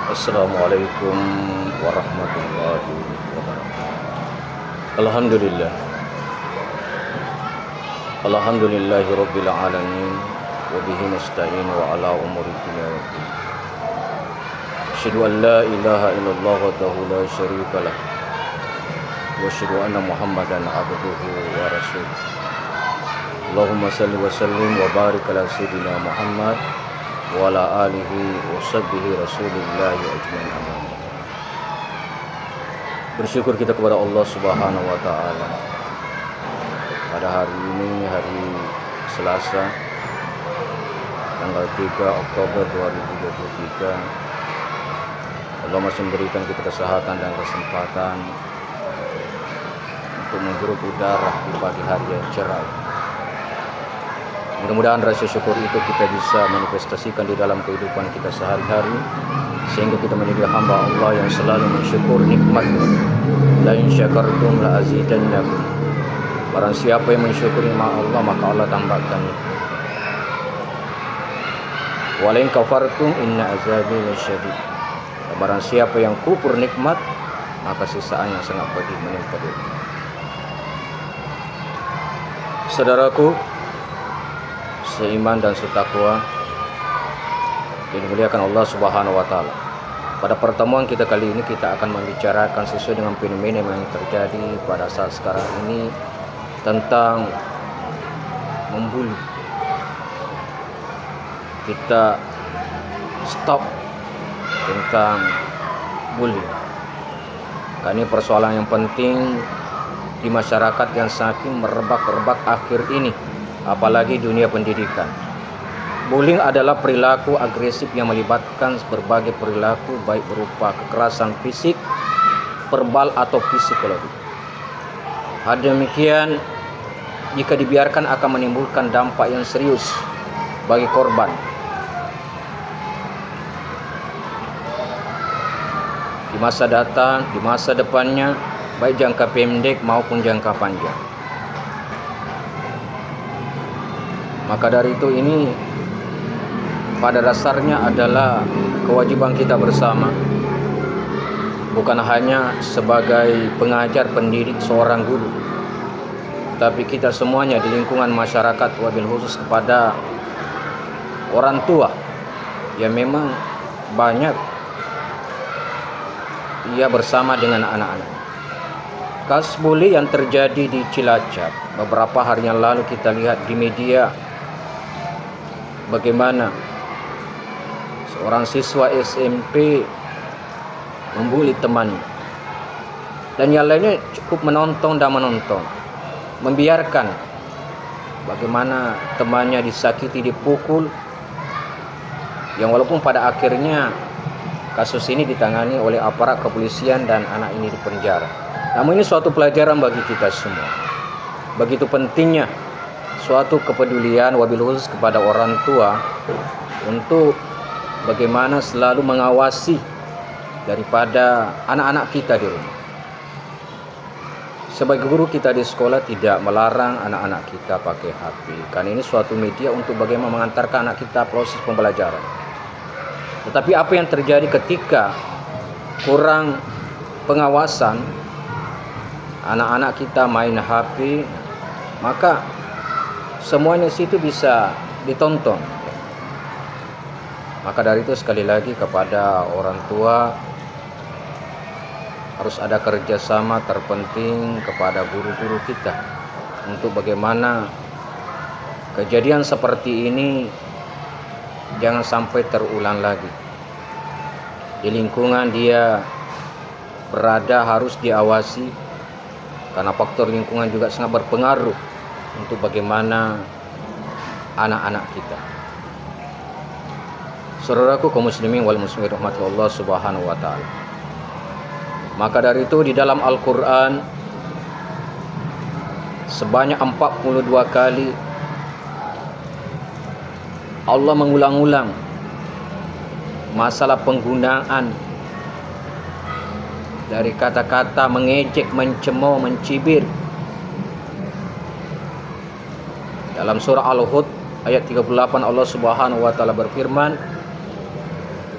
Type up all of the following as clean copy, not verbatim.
Assalamualaikum warahmatullahi wabarakatuh. Alhamdulillah. Alhamdulillahi rabbil alamin. Wa bihi nasta'in wa ala umuri dunya waddin. Asyhadu an la ilaha illallah wahdahu la syarika lah. Wa asyhadu anna Muhammadan abduhu wa rasuluh. Allahumma salli wa sallim wa barik ala sayyidina Muhammad wa ala alihi wa sahbihi rasulillahi ajmain. Bersyukur kita kepada Allah Subhanahu wa taala. Pada hari ini, hari Selasa, tanggal 3 Oktober 2023, Allah masih memberikan kita kesehatan dan kesempatan untuk menghirup udara di pagi hari yang cerah. Mudah-mudahan rasa syukur itu kita bisa manifestasikan di dalam kehidupan kita sehari-hari, sehingga kita menjadi hamba Allah yang selalu mensyukur nikmat-Nya. La in syakartum la azidannakum. Barang siapa yang mensyukuri nikmat Allah, maka Allah tambahkan nikmat. Wa la in kafartum inna azabi lasyadid. Barang siapa yang kufur nikmat, maka siksaan yang sangat pedih menimpa dia. Saudaraku seiman dan setakwa, dimuliakan Allah Subhanahu wa taala. Pada pertemuan kita kali ini kita akan membicarakan sesuai dengan fenomena yang terjadi pada saat sekarang ini tentang membuli. Kita stop tentang bully. Karena ini persoalan yang penting di masyarakat yang saking merebak-rebak akhir ini, apalagi dunia pendidikan. Bullying adalah perilaku agresif yang melibatkan berbagai perilaku, baik berupa kekerasan fisik, verbal atau psikologi. Hal demikian jika dibiarkan akan menimbulkan dampak yang serius bagi korban. Di masa datang, di masa depannya, baik jangka pendek maupun jangka panjang. Maka dari itu ini pada dasarnya adalah kewajiban kita bersama, bukan hanya sebagai pengajar, pendidik, seorang guru, tapi kita semuanya di lingkungan masyarakat, wabil khusus kepada orang tua yang memang banyak ia bersama dengan anak-anak. Kasus bully yang terjadi di Cilacap beberapa hari yang lalu kita lihat di media, bagaimana seorang siswa SMP membuli temannya, dan yang lainnya cukup menonton, membiarkan bagaimana temannya disakiti, dipukul, yang walaupun pada akhirnya kasus ini ditangani oleh aparat kepolisian dan anak ini dipenjara. Namun ini suatu pelajaran bagi kita semua. Begitu pentingnya suatu kepedulian wabil khusus kepada orang tua untuk bagaimana selalu mengawasi daripada anak-anak kita di rumah. Sebagai guru kita di sekolah tidak melarang anak-anak kita pakai HP, karena ini suatu media untuk bagaimana mengantarkan anak kita proses pembelajaran. Tetapi apa yang terjadi ketika kurang pengawasan, anak-anak kita main HP, maka semuanya situ bisa ditonton. Maka dari itu sekali lagi kepada orang tua harus ada kerjasama terpenting kepada guru-guru kita untuk bagaimana kejadian seperti ini jangan sampai terulang lagi. Di lingkungan dia berada harus diawasi, karena faktor lingkungan juga sangat berpengaruh untuk bagaimana anak-anak kita. Saudaraku kaum muslimin wal muslimin rahmati Allah Subhanahu wa taala. Maka dari itu di dalam Al-Qur'an sebanyak 42 kali Allah mengulang-ulang masalah penggunaan dari kata-kata mengejek, mencemooh, mencibir. Dalam surah Al-Hud ayat 38 Allah Subhanahu wa taala berfirman,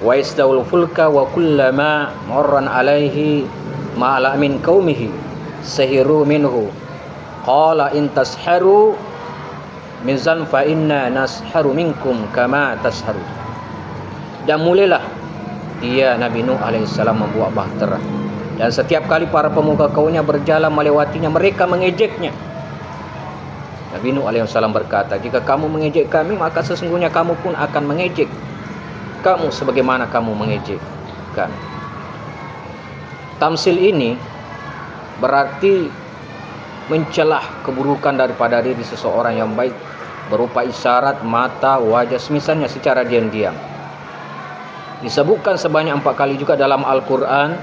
wa yastawul fulka wa kullama marran alaihi ma'ala min qaumihi sahiru minhu qala in tasharu mizan fa inna nasharu minkum kama tasharu. Dan mulailah dia Nabi Nuh alaihissalam membuat bahtera, dan setiap kali para pemuka kaumnya berjalan melewatinya mereka mengejeknya. Nabi Nuh alaihissalam berkata, jika kamu mengejek kami maka sesungguhnya kamu pun akan mengejek kamu sebagaimana kamu mengejek kami. Tamsil ini berarti mencelah keburukan daripada diri seseorang yang baik berupa isyarat mata, wajah, semisalnya secara diam-diam. Disebutkan sebanyak 4 kali juga dalam Al-Quran.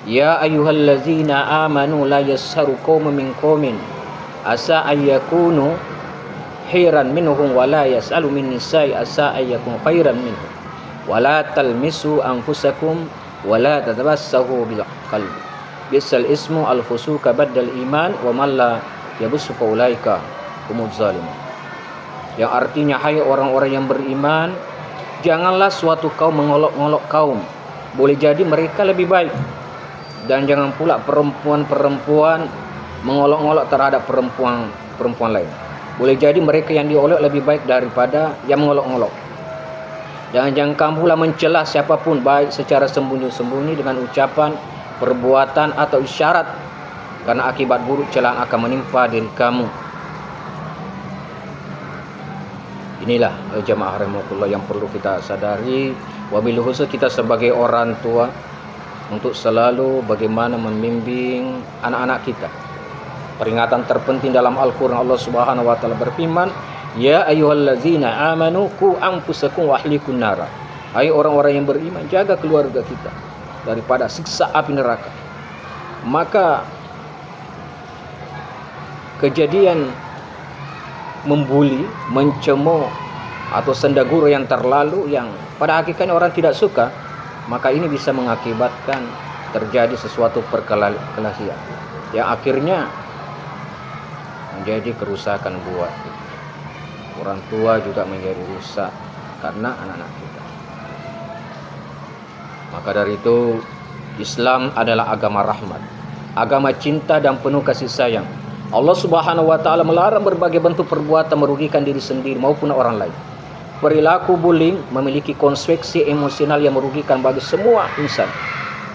Ya ayyuhallazina amanu la yasharu qaumun min qaumin asa ayyakunu khairan minhum wa la yas'alu min nisa'i asa ayyakun khairan minhum wa la talmisu anfusakum wa la tatabassahu bil qalbi bisal ismu al fusuka badal iman wa man la yabsuka ulaika humuz zalimun. Yang artinya, hai orang-orang yang beriman, janganlah suatu kaum mengolok-olok kaum, boleh jadi mereka lebih baik. Dan jangan pula perempuan-perempuan mengolok-olok terhadap perempuan lain. Boleh jadi mereka yang diolok lebih baik daripada yang mengolok-olok. Dan jangan pula mencela siapapun, baik secara sembunyi-sembunyi dengan ucapan, perbuatan atau isyarat, karena akibat buruk celaan akan menimpa diri kamu. Inilah jamaah rahimakumullah yang perlu kita sadari, wabil khusus kita sebagai orang tua, untuk selalu bagaimana membimbing anak-anak kita. Peringatan terpenting dalam Al-Quran, Allah Subhanahu wa Ta'ala berfirman, ya ayyuhallazina amanu qu anfusakum wa ahlikum nara. Hai orang-orang yang beriman, jaga keluarga kita daripada siksa api neraka. Maka kejadian membuli, mencemooh atau sendagura yang terlalu, yang pada hakikatnya orang tidak suka, maka ini bisa mengakibatkan terjadi sesuatu perkelahian yang akhirnya menjadi kerusakan buat kita. Orang tua juga menjadi rusak karena anak-anak kita. Maka dari itu, Islam adalah agama rahmat, agama cinta dan penuh kasih sayang. Allah Subhanahu wa Ta'ala melarang berbagai bentuk perbuatan merugikan diri sendiri maupun orang lain. Perilaku bullying memiliki konsekuensi emosional yang merugikan bagi semua insan.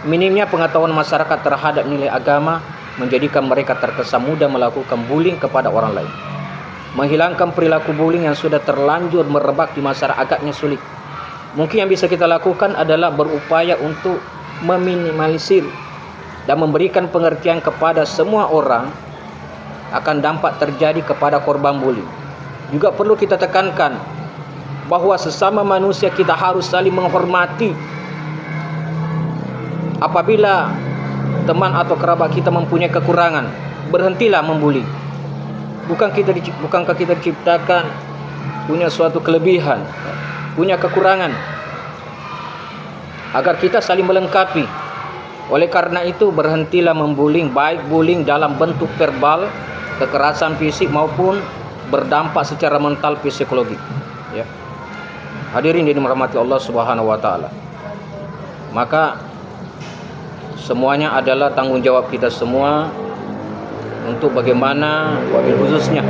Minimnya pengetahuan masyarakat terhadap nilai agama menjadikan mereka terkesan mudah melakukan bullying kepada orang lain. Menghilangkan perilaku bullying yang sudah terlanjur merebak di masyarakat agaknya sulit. Mungkin yang bisa kita lakukan adalah berupaya untuk meminimalisir dan memberikan pengertian kepada semua orang akan dampak terjadi kepada korban bullying. Juga perlu kita tekankan bahwa sesama manusia kita harus saling menghormati. Apabila teman atau kerabat kita mempunyai kekurangan, berhentilah membuli. Bukankah kita diciptakan punya suatu kelebihan, punya kekurangan, agar kita saling melengkapi. Oleh karena itu, berhentilah membullying, baik bullying dalam bentuk verbal, kekerasan fisik, maupun berdampak secara mental psikologi. Ya. Hadirin yang dirahmati Allah Subhanahu wa Ta'ala. Maka semuanya adalah tanggung jawab kita semua untuk bagaimana, wabil khususnya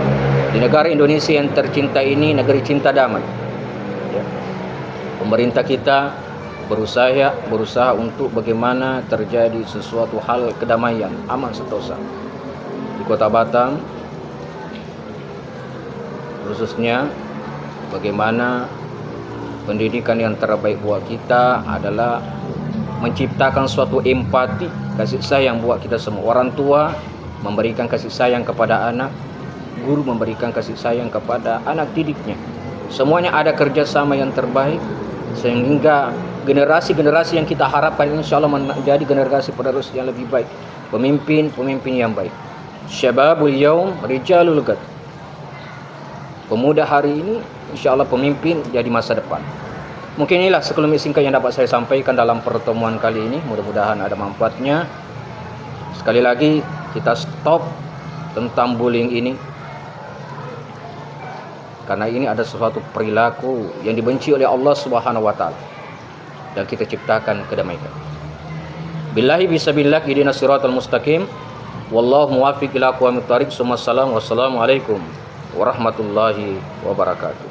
di negara Indonesia yang tercinta ini, negeri cinta damai. Ya. Pemerintah kita berusaha untuk bagaimana terjadi sesuatu hal kedamaian, aman sentosa di Kota Batam, khususnya bagaimana pendidikan yang terbaik buat kita adalah menciptakan suatu empati, kasih sayang buat kita semua. Orang tua memberikan kasih sayang kepada anak, guru memberikan kasih sayang kepada anak didiknya. Semuanya ada kerjasama yang terbaik, sehingga generasi-generasi yang kita harapkan insya Allah menjadi generasi penerus yang lebih baik, pemimpin yang baik. Syababul yaum rijalul ghad. Pemuda hari ini insya Allah pemimpin jadi masa depan. Mungkin inilah sekelumit singkat yang dapat saya sampaikan dalam pertemuan kali ini. Mudah-mudahan ada manfaatnya. Sekali lagi kita stop tentang bullying ini, karena ini ada sesuatu perilaku yang dibenci oleh Allah Subhanahu wa Ta'ala. dan kita ciptakan kedamaian. Billahi bisabillah ihdinas siratal mustaqim. Wallahu muwaffiq ila aqwamit thariq. Wassalamualaikum warahmatullahi wabarakatuh.